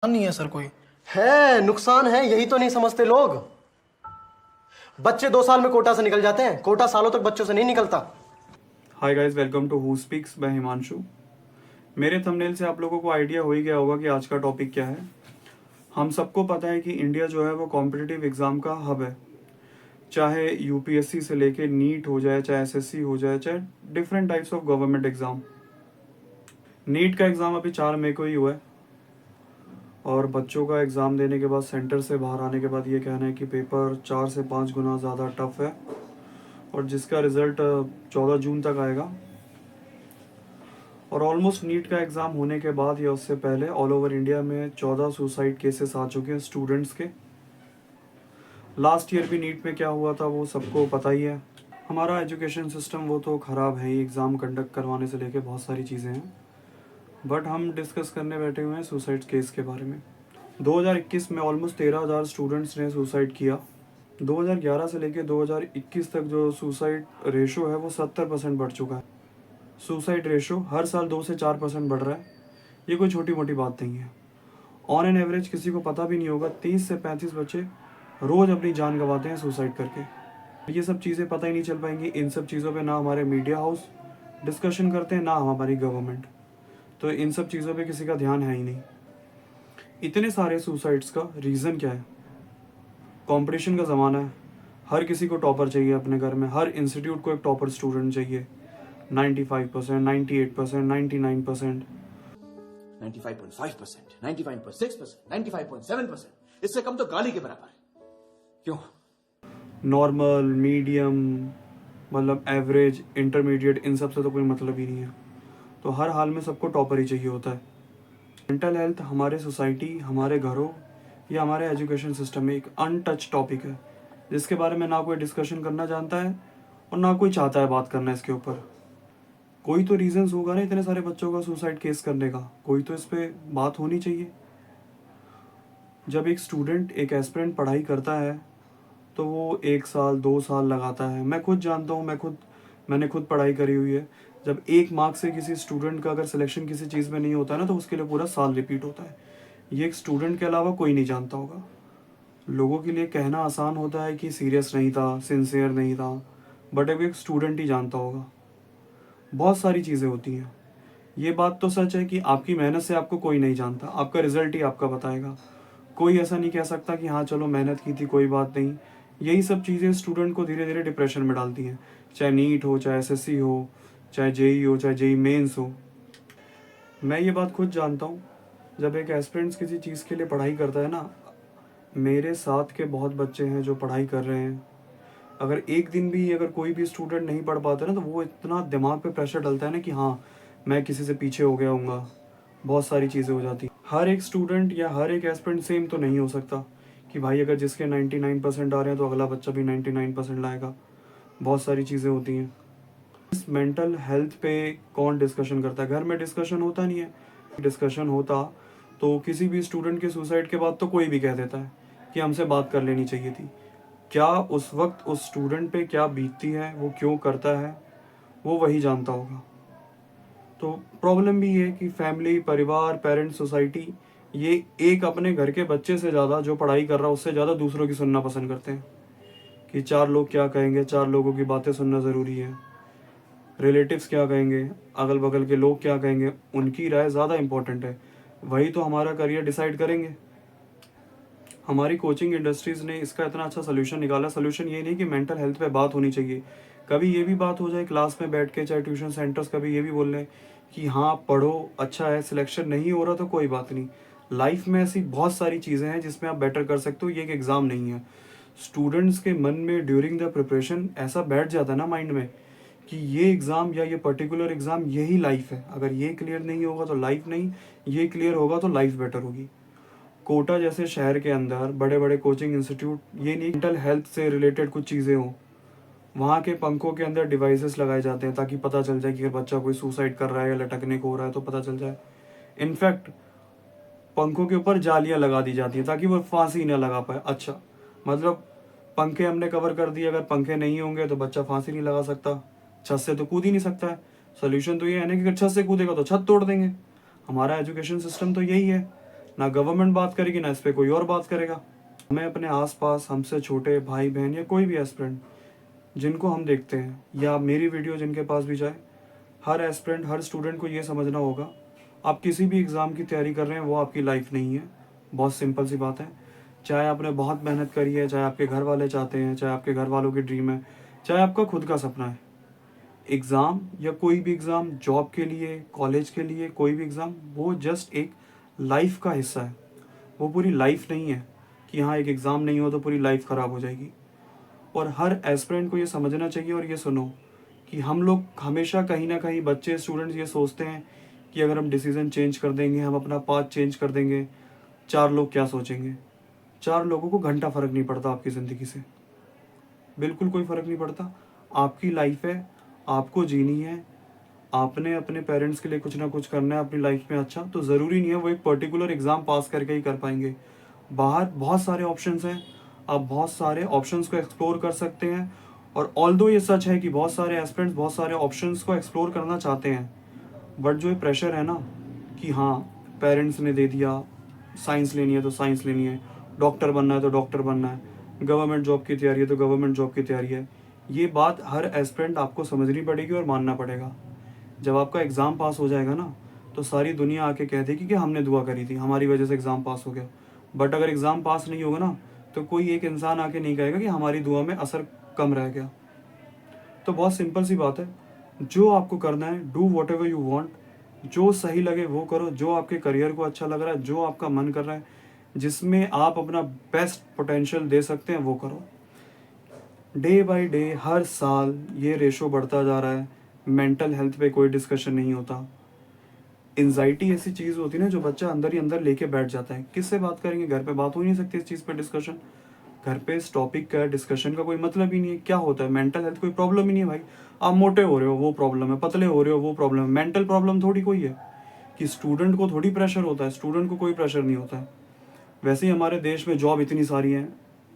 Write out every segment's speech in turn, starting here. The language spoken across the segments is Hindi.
नहीं है सर कोई। है, नुकसान है, यही तो नहीं समझते लोग। बच्चे 2 साल में कोटा से निकल जाते हैं, कोटा सालों तक बच्चों से नहीं निकलता। Hi guys, welcome to who speaks by Himanshu. मेरे थंबनेल से आप लोगों को आइडिया हो ही गया होगा कि आज का टॉपिक क्या है। हम सबको पता है कि इंडिया जो है वो कॉम्पिटिटिव एग्ज़ाम का हब है। चाहे यूपीएससी से लेके नीट हो जाए, चाहे एसएससी हो जाए, चाहे different types of government exam. NEET का एग्ज़ाम अभी 4 मई को ही हुआ है और बच्चों का एग्ज़ाम देने के बाद, सेंटर से बाहर आने के बाद ये कहना है कि पेपर 4 से 5 गुना ज़्यादा टफ है और जिसका रिज़ल्ट 14 जून तक आएगा। और ऑलमोस्ट नीट का एग्ज़ाम होने के बाद या उससे पहले ऑल ओवर इंडिया में 14 सुसाइड केसेस आ चुके हैं स्टूडेंट्स के। लास्ट ईयर भी नीट में क्या हुआ था वो सबको पता ही है। हमारा एजुकेशन सिस्टम वो तो ख़राब है ही, एग्ज़ाम कंडक्ट करवाने से लेके बहुत सारी चीज़ें हैं। बट हम डिस्कस करने बैठे हुए हैं सुसाइड केस के बारे में। 2021 में ऑलमोस्ट 13,000 स्टूडेंट्स ने सुसाइड किया। 2011 से लेके 2021 तक जो सुसाइड रेशो है वो 70% बढ़ चुका है। सुसाइड रेशो हर साल 2 से 4% बढ़ रहा है। ये कोई छोटी मोटी बात नहीं है। ऑन एन एवरेज किसी को पता भी नहीं होगा 30 से 35 बच्चे रोज़ अपनी जान गंवाते हैं सुसाइड करके। ये सब चीज़ें पता ही नहीं चल पाएंगी। इन सब चीज़ों पे ना हमारे मीडिया हाउस डिस्कशन करते हैं, ना हमारी गवर्नमेंट। तो इन सब चीज़ों पे किसी का ध्यान है ही नहीं। इतने सारे सुसाइड्स का रीज़न क्या है? कंपटीशन का ज़माना है। हर किसी को टॉपर चाहिए अपने घर में, हर इंस्टीट्यूट को एक टॉपर स्टूडेंट चाहिए। 95%, 98%, 99%। 95.5%, 95.6%, 95.7%, इससे कम तो गाली के बराबर है। क्यों? नॉर्मल, मीडियम, मतलब एवरेज, इंटरमीडिएट, इन सब से तो कोई मतलब ही नहीं है। तो हर हाल में सबको टॉपर ही चाहिए होता है। मेंटल हेल्थ हमारे सोसाइटी, हमारे घरों या हमारे एजुकेशन सिस्टम में एक अनटच टॉपिक है जिसके बारे में ना कोई डिस्कशन करना जानता है और ना कोई चाहता है बात करना इसके ऊपर। कोई तो रीजंस होगा ना इतने सारे बच्चों का सुसाइड केस करने का, कोई तो इस पे बात होनी चाहिए। जब एक स्टूडेंट, एक एस्पिरेंट पढ़ाई करता है तो वो 1 साल 2 साल लगाता है। मैं खुद जानता हूँ, मैंने खुद पढ़ाई करी हुई है। जब 1 मार्क से किसी स्टूडेंट का अगर सिलेक्शन किसी चीज़ में नहीं होता है ना, तो उसके लिए पूरा साल रिपीट होता है। ये एक स्टूडेंट के अलावा कोई नहीं जानता होगा। लोगों के लिए कहना आसान होता है कि सीरियस नहीं था, सिंसियर नहीं था, बट अब एक स्टूडेंट ही जानता होगा। बहुत सारी चीज़ें होती हैं। ये बात तो सच है कि आपकी मेहनत से आपको कोई नहीं जानता, आपका रिजल्ट ही आपका बताएगा। कोई ऐसा नहीं कह सकता कि हाँ चलो मेहनत की थी कोई बात नहीं। यही सब चीज़ें स्टूडेंट को धीरे धीरे डिप्रेशन में डालती हैं। चाहे नीट हो, चाहे एसएससी हो, चाहे जेई हो, चाहे जेई मेंस हो। मैं ये बात खुद जानता हूँ। जब एक एस्पिरेंट्स किसी चीज़ के लिए पढ़ाई करता है ना, मेरे साथ के बहुत बच्चे हैं जो पढ़ाई कर रहे हैं। अगर एक दिन भी अगर कोई भी स्टूडेंट नहीं पढ़ पाता ना, तो वो इतना दिमाग पे प्रेशर डलता है ना कि हाँ मैं किसी से पीछे हो गया हूँगा। बहुत सारी चीज़ें हो जाती। हर एक स्टूडेंट या हर एक एस्पिरेंट सेम तो नहीं हो सकता कि भाई अगर जिसके 99% आ रहे हैं तो अगला बच्चा भी 99% लाएगा। बहुत सारी चीज़ें होती हैं। इस मेंटल हेल्थ पे कौन डिस्कशन करता है? घर में डिस्कशन होता नहीं है। डिस्कशन होता तो किसी भी स्टूडेंट के सुसाइड के बाद तो कोई भी कह देता है कि हमसे बात कर लेनी चाहिए थी। क्या उस वक्त उस स्टूडेंट पे क्या बीतती है, वो क्यों करता है, वो वही जानता होगा। तो प्रॉब्लम भी ये कि फैमिली, परिवार, पेरेंट्स, सोसाइटी, ये एक अपने घर के बच्चे से ज़्यादा, जो पढ़ाई कर रहा है उससे ज़्यादा दूसरों की सुनना पसंद करते हैं कि 4 लोग क्या कहेंगे, 4 लोगों की बातें सुनना ज़रूरी है। रिलेटिव्स क्या कहेंगे, अगल बगल के लोग क्या कहेंगे, उनकी राय ज़्यादा इंपॉर्टेंट है। वही तो हमारा करियर डिसाइड करेंगे। हमारी कोचिंग इंडस्ट्रीज़ ने इसका इतना अच्छा सोल्यूशन निकाला। सोल्यूशन ये नहीं कि मेंटल हेल्थ पे बात होनी चाहिए। कभी ये भी बात हो जाए क्लास में बैठ के, चाहे ट्यूशन सेंटर्स कभी ये भी बोल रहे हैं कि हाँ पढ़ो, अच्छा है, सिलेक्शन नहीं हो रहा तो कोई बात नहीं। लाइफ में ऐसी बहुत सारी चीज़ें हैं जिसमें आप बेटर कर सकते हो। ये एक एग्ज़ाम नहीं है। स्टूडेंट्स के मन में ड्यूरिंग द प्रिपरेशन ऐसा बैठ जाता है ना माइंड में कि ये एग्ज़ाम या ये पर्टिकुलर एग्ज़ाम यही लाइफ है। अगर ये क्लियर नहीं होगा तो लाइफ नहीं, ये क्लियर होगा तो लाइफ बेटर होगी। कोटा जैसे शहर के अंदर बड़े बड़े कोचिंग इंस्टीट्यूट, ये नहीं मेंटल हेल्थ से रिलेटेड कुछ चीज़ें हों, वहाँ के पंखों के अंदर डिवाइसेस लगाए जाते हैं ताकि पता चल जाए कि अगर बच्चा कोई सुसाइड कर रहा है या लटकने को हो रहा है तो पता चल जाए। इनफैक्ट पंखों के ऊपर जालियाँ लगा दी जाती हैं ताकि वो फांसी ना लगा पाए। अच्छा, मतलब पंखे हमने कवर कर दिए, अगर पंखे नहीं होंगे तो बच्चा फांसी नहीं लगा सकता, छत से तो कूद ही नहीं सकता है। सोल्यूशन तो ये है ना कि अगर छत से कूदेगा तो छत तोड़ देंगे। हमारा एजुकेशन सिस्टम तो यही है ना गवर्नमेंट बात करेगी, ना इस पर कोई और बात करेगा। हमें अपने आसपास हमसे छोटे भाई बहन या कोई भी एस्पिरेंट जिनको हम देखते हैं, या मेरी वीडियो जिनके पास भी जाए, हर एस्पिरेंट हर स्टूडेंट को ये समझना होगा, आप किसी भी एग्ज़ाम की तैयारी कर रहे हैं वो आपकी लाइफ नहीं है। बहुत सिंपल सी बात है। चाहे आपने बहुत मेहनत करी है, चाहे आपके घर वाले चाहते हैं, चाहे आपके घर वालों की ड्रीम है, चाहे आपका खुद का सपना है, एग्ज़ाम या कोई भी एग्ज़ाम, जॉब के लिए, कॉलेज के लिए, कोई भी एग्ज़ाम, वो जस्ट एक लाइफ का हिस्सा है। वो पूरी लाइफ नहीं है कि हाँ एक एग्ज़ाम नहीं हो तो पूरी लाइफ ख़राब हो जाएगी। और हर एस्पिरेंट को ये समझना चाहिए और ये सुनो कि हम लोग हमेशा कहीं ना कहीं, बच्चे स्टूडेंट्स ये सोचते हैं कि अगर हम डिसीज़न चेंज कर देंगे, हम अपना पाथ चेंज कर देंगे, 4 लोग क्या सोचेंगे। 4 लोगों को घंटा फ़र्क नहीं पड़ता आपकी ज़िंदगी से, बिल्कुल कोई फ़र्क नहीं पड़ता। आपकी लाइफ है, आपको जीनी है, आपने अपने पेरेंट्स के लिए कुछ ना कुछ करना है अपनी लाइफ में। अच्छा, तो ज़रूरी नहीं है वो एक पर्टिकुलर एग्ज़ाम पास करके ही कर पाएंगे। बाहर बहुत सारे ऑप्शंस हैं, आप बहुत सारे ऑप्शंस को एक्सप्लोर कर सकते हैं। और ऑल्दो ये सच है कि बहुत सारे एस्पिरेंट्स बहुत सारे ऑप्शंस को एक्सप्लोर करना चाहते हैं, बट जो ये प्रेशर है ना कि हाँ पेरेंट्स ने दे दिया, साइंस लेनी है तो साइंस लेनी है, डॉक्टर बनना है तो डॉक्टर बनना है, गवर्नमेंट जॉब की तैयारी है तो गवर्नमेंट जॉब की तैयारी है, ये बात हर एस्पिरेंट आपको समझनी पड़ेगी और मानना पड़ेगा। जब आपका एग्ज़ाम पास हो जाएगा ना, तो सारी दुनिया आके कह देगी कि हमने दुआ करी थी, हमारी वजह से एग्ज़ाम पास हो गया। बट अगर एग्ज़ाम पास नहीं होगा ना, तो कोई एक इंसान आके नहीं कहेगा कि हमारी दुआ में असर कम रह गया। तो बहुत सिंपल सी बात है, जो आपको करना है, do what ever you want, जो सही लगे वो करो, जो आपके करियर को अच्छा लग रहा है, जो आपका मन कर रहा है, जिसमें आप अपना बेस्ट पोटेंशियल दे सकते हैं वो करो। डे बाय डे हर साल ये रेशो बढ़ता जा रहा है, मेंटल हेल्थ पे कोई डिस्कशन नहीं होता। एंजाइटी ऐसी चीज़ होती है ना जो बच्चा अंदर ही अंदर लेके बैठ जाता है। किससे बात करेंगे, घर पे बात हो ही नहीं सकती इस चीज़ पे डिस्कशन। घर पे इस टॉपिक का डिस्कशन का कोई मतलब ही नहीं है। क्या होता है, मेंटल हेल्थ कोई प्रॉब्लम ही नहीं है भाई। आप मोटे हो रहे हो वो प्रॉब्लम है, पतले हो रहे हो वो प्रॉब्लम है। मेंटल प्रॉब्लम थोड़ी कोई है कि स्टूडेंट को थोड़ी प्रेशर होता है, स्टूडेंट को कोई प्रेशर नहीं होता है। वैसे ही हमारे देश में जॉब इतनी सारी हैं,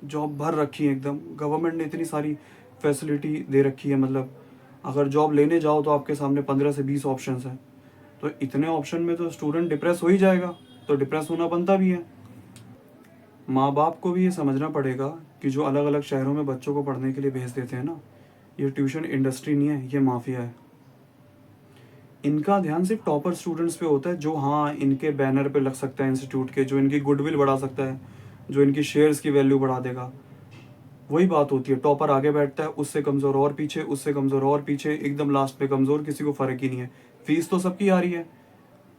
जॉब भर रखी है एकदम, गवर्नमेंट ने इतनी सारी फैसिलिटी दे रखी है। मतलब अगर जॉब लेने जाओ तो आपके सामने 15 से 20 ऑप्शन हैं। तो इतने ऑप्शन में तो स्टूडेंट डिप्रेस हो ही जाएगा, तो डिप्रेस होना बनता भी है। माँ बाप को भी ये समझना पड़ेगा कि जो अलग अलग शहरों में बच्चों को पढ़ने के लिए भेज देते हैं ना, ये ट्यूशन इंडस्ट्री नहीं है, ये माफिया है। इनका ध्यान सिर्फ टॉपर स्टूडेंट्स पे होता है, जो हाँ इनके बैनर पे लग सकता है इंस्टीट्यूट के, जो इनकी गुडविल बढ़ा सकता है, जो इनकी शेयर्स की वैल्यू बढ़ा देगा। वही बात होती है, टॉपर आगे बैठता है, उससे कमज़ोर और पीछे, उससे कमज़ोर और पीछे, एकदम लास्ट पे कमज़ोर, किसी को फ़र्क ही नहीं है। फीस तो सबकी आ रही है,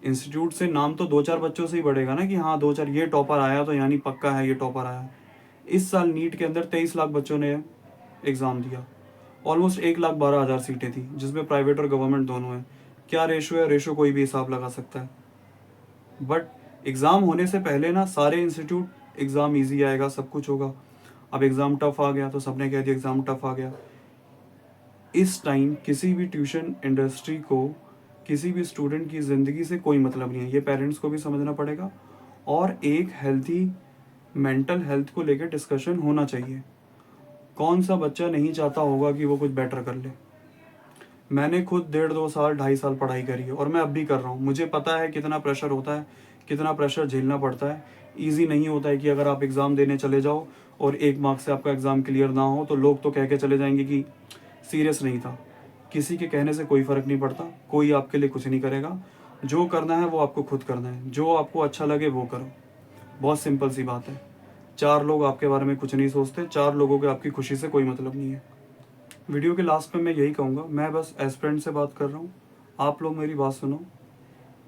इंस्टीट्यूट से नाम तो 2-4 बच्चों से ही बढ़ेगा ना कि हाँ 2-4 ये टॉपर आया तो यानी पक्का है ये टॉपर आया। इस साल नीट के अंदर 23 लाख बच्चों ने एग्ज़ाम दिया, ऑलमोस्ट 1,12,000 सीटें थी, जिसमें प्राइवेट और गवर्नमेंट दोनों हैं। क्या रेशो है, रेशो कोई भी हिसाब लगा सकता है। बट एग्ज़ाम होने से पहले ना सारे इंस्टीट्यूट एग्ज़ाम ईजी आएगा, सब कुछ होगा। अब एग्ज़ाम टफ आ गया तो सबने कह दिया एग्ज़ाम टफ आ गया। इस टाइम किसी भी ट्यूशन इंडस्ट्री को किसी भी स्टूडेंट की ज़िंदगी से कोई मतलब नहीं है, ये पेरेंट्स को भी समझना पड़ेगा। और एक हेल्थी मेंटल हेल्थ को लेकर डिस्कशन होना चाहिए। कौन सा बच्चा नहीं चाहता होगा कि वो कुछ बेटर कर ले। मैंने खुद 1.5-2 साल 2.5 साल पढ़ाई करी है और मैं अब भी कर रहा हूँ। मुझे पता है कितना प्रेशर होता है, कितना प्रेशर झेलना पड़ता है। ईजी नहीं होता है कि अगर आप एग्ज़ाम देने चले जाओ और 1 मार्क्स से आपका एग्ज़ाम क्लियर ना हो तो लोग तो कह के चले जाएंगे कि सीरियस नहीं था। किसी के कहने से कोई फ़र्क नहीं पड़ता, कोई आपके लिए कुछ नहीं करेगा। जो करना है वो आपको खुद करना है, जो आपको अच्छा लगे वो करो। बहुत सिंपल सी बात है। 4 लोग आपके बारे में कुछ नहीं सोचते, 4 लोगों के आपकी खुशी से कोई मतलब नहीं है। वीडियो के लास्ट में मैं यही कहूँगा, मैं बस एस्पिरेंट से बात कर रहा हूँ, आप लोग मेरी बात सुनो।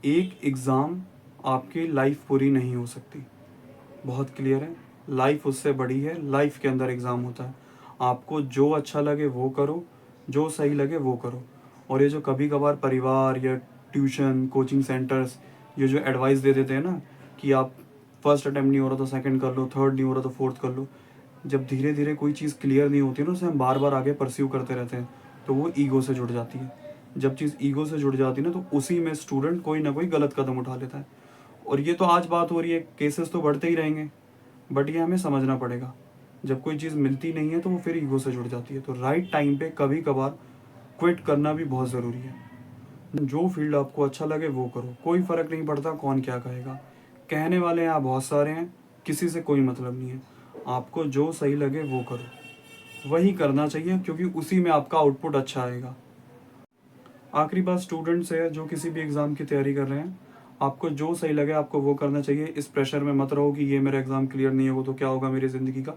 एक एग्ज़ाम आपकी लाइफ पूरी नहीं हो सकती, बहुत क्लियर है। लाइफ उससे बड़ी है, लाइफ के अंदर एग्ज़ाम होता है। आपको जो अच्छा लगे वो करो, जो सही लगे वो करो। और ये जो कभी कभार परिवार या ट्यूशन कोचिंग सेंटर्स ये जो एडवाइस दे देते हैं ना कि आप फर्स्ट अटैम्प्ट नहीं हो रहा तो सेकंड कर लो, थर्ड नहीं हो रहा तो फोर्थ कर लो, जब धीरे धीरे कोई चीज़ क्लियर नहीं होती है ना, उसे हम बार बार आगे परस्यू करते रहते हैं, तो वो ईगो से जुड़ जाती है। जब चीज़ ईगो से जुड़ जाती है ना, तो उसी में स्टूडेंट कोई ना कोई गलत कदम उठा लेता है। और ये तो आज बात हो रही है, केसेस तो बढ़ते ही रहेंगे, बट ये हमें समझना पड़ेगा। जब कोई चीज़ मिलती नहीं है तो वो फिर ईगो से जुड़ जाती है। तो राइट टाइम पे कभी कभार क्विट करना भी बहुत ज़रूरी है। जो फील्ड आपको अच्छा लगे वो करो, कोई फ़र्क नहीं पड़ता कौन क्या कहेगा। कहने वाले यहाँ बहुत सारे हैं, किसी से कोई मतलब नहीं है। आपको जो सही लगे वो करो, वही करना चाहिए, क्योंकि उसी में आपका आउटपुट अच्छा आएगा। आखिरी बात स्टूडेंट्स है जो किसी भी एग्ज़ाम की तैयारी कर रहे हैं, आपको जो सही लगे आपको वो करना चाहिए। इस प्रेशर में मत रहो कि ये मेरा एग्ज़ाम क्लियर नहीं होगा तो क्या होगा मेरी ज़िंदगी का।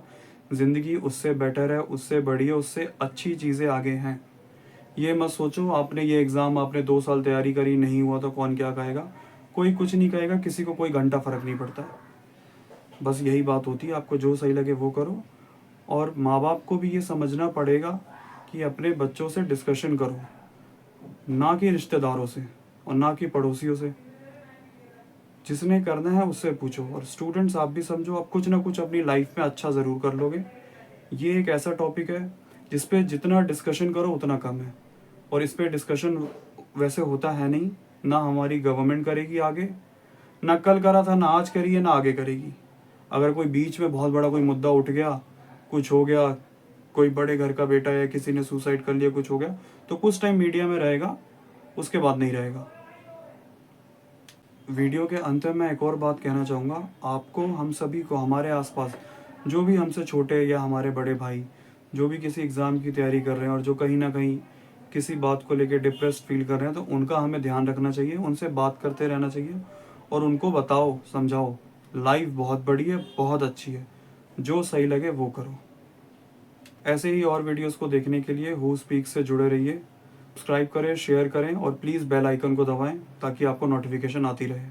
ज़िंदगी उससे बेटर है, उससे बड़ी है, उससे अच्छी चीज़ें आगे हैं। ये मत सोचो आपने ये एग्ज़ाम आपने 2 साल तैयारी करी, नहीं हुआ तो कौन क्या कहेगा। कोई कुछ नहीं कहेगा, किसी को कोई घंटा फ़र्क नहीं पड़ता। बस यही बात होती है, आपको जो सही लगे वो करो। और माँ बाप को भी ये समझना पड़ेगा कि अपने बच्चों से डिस्कशन करो, ना कि रिश्तेदारों से और ना कि पड़ोसियों से। जिसने करना है उससे पूछो। और स्टूडेंट्स आप भी समझो, आप कुछ ना कुछ अपनी लाइफ में अच्छा ज़रूर कर लोगे। ये एक ऐसा टॉपिक है जिस पे जितना डिस्कशन करो उतना कम है, और इस पे डिस्कशन वैसे होता है नहीं, ना हमारी गवर्नमेंट करेगी आगे, ना कल करा था, ना आज करी है, ना आगे करेगी। अगर कोई बीच में बहुत बड़ा कोई मुद्दा उठ गया, कुछ हो गया, कोई बड़े घर का बेटा या किसी ने सुसाइड कर लिया, कुछ हो गया, तो कुछ टाइम मीडिया में रहेगा, उसके बाद नहीं रहेगा। वीडियो के अंत में मैं एक और बात कहना चाहूँगा, आपको, हम सभी को, हमारे आसपास जो भी हमसे छोटे या हमारे बड़े भाई जो भी किसी एग्ज़ाम की तैयारी कर रहे हैं और जो कहीं ना कहीं किसी बात को लेकर डिप्रेस्ड फील कर रहे हैं, तो उनका हमें ध्यान रखना चाहिए, उनसे बात करते रहना चाहिए और उनको बताओ, समझाओ, लाइफ बहुत बड़ी है, बहुत अच्छी है, जो सही लगे वो करो। ऐसे ही और वीडियोस को देखने के लिए हु स्पीक्स से जुड़े रहिए। सब्सक्राइब करें, शेयर करें और प्लीज़ बेल आइकन को दबाएं ताकि आपको नोटिफिकेशन आती रहे।